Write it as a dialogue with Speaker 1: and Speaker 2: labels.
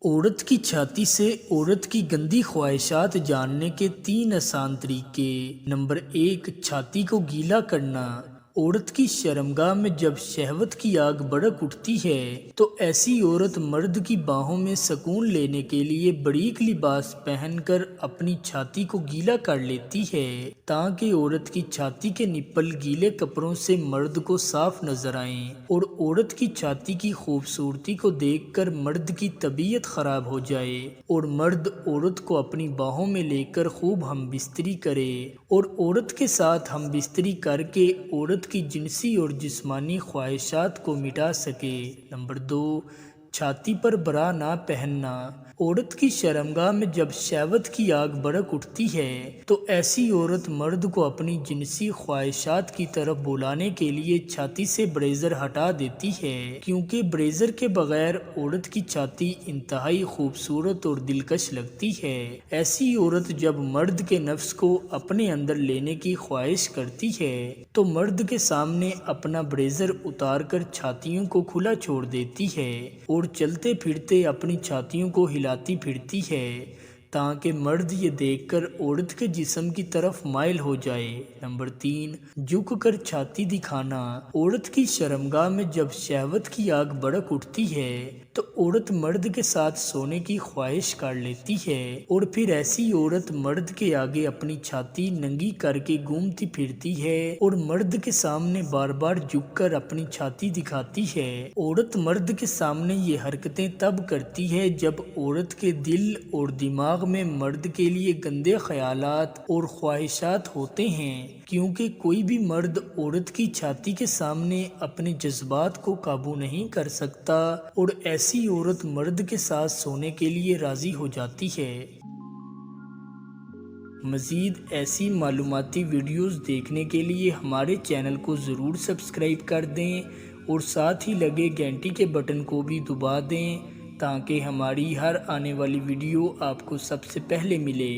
Speaker 1: عورت کی چھاتی سے عورت کی گندی خواہشات جاننے کے 3 آسان طریقے۔ نمبر 1، چھاتی کو گیلا کرنا۔ عورت کی شرمگاہ میں جب شہوت کی آگ بھڑک اٹھتی ہے تو ایسی عورت مرد کی باہوں میں سکون لینے کے لیے باریک لباس پہن کر اپنی چھاتی کو گیلا کر لیتی ہے تاکہ عورت کی چھاتی کے نپل گیلے کپڑوں سے مرد کو صاف نظر آئیں، اور عورت کی چھاتی کی خوبصورتی کو دیکھ کر مرد کی طبیعت خراب ہو جائے اور مرد عورت کو اپنی باہوں میں لے کر خوب ہم بستری کرے اور عورت کے ساتھ ہم بستری کر کے عورت کی جنسی اور جسمانی خواہشات کو مٹا سکے۔ نمبر 2، چھاتی پر برا نہ پہننا۔ عورت کی شرمگاہ میں جب شہوت کی آگ بھڑک اٹھتی ہے تو ایسی عورت مرد کو اپنی جنسی خواہشات کی طرف بلانے کے لیے چھاتی سے بریزر ہٹا دیتی ہے، کیونکہ بریزر کے بغیر عورت کی چھاتی انتہائی خوبصورت اور دلکش لگتی ہے۔ ایسی عورت جب مرد کے نفس کو اپنے اندر لینے کی خواہش کرتی ہے تو مرد کے سامنے اپنا بریزر اتار کر چھاتیوں کو کھلا چھوڑ دیتی ہے اور چلتے پھرتے اپنی چھاتیوں کو ہلاتی پھرتی ہے تاکہ مرد یہ دیکھ کر عورت کے جسم کی طرف مائل ہو جائے۔ نمبر 3، جھک کر چھاتی دکھانا۔ عورت کی شرمگاہ میں جب شہوت کی آگ بھڑک اٹھتی ہے تو عورت مرد کے ساتھ سونے کی خواہش کر لیتی ہے اور پھر ایسی عورت مرد کے آگے اپنی چھاتی ننگی کر کے گھومتی پھرتی ہے اور مرد کے سامنے بار بار جھک کر اپنی چھاتی دکھاتی ہے۔ عورت مرد کے سامنے یہ حرکتیں تب کرتی ہے جب عورت کے دل اور دماغ میں مرد کے لیے گندے خیالات اور خواہشات ہوتے ہیں، کیونکہ کوئی بھی مرد عورت کی چھاتی کے سامنے اپنے جذبات کو قابو نہیں کر سکتا اور ایسی عورت مرد کے ساتھ سونے کے لیے راضی ہو جاتی ہے۔ مزید ایسی معلوماتی ویڈیوز دیکھنے کے لیے ہمارے چینل کو ضرور سبسکرائب کر دیں اور ساتھ ہی لگے گھنٹی کے بٹن کو بھی دبا دیں تاکہ ہماری ہر آنے والی ویڈیو آپ کو سب سے پہلے ملے۔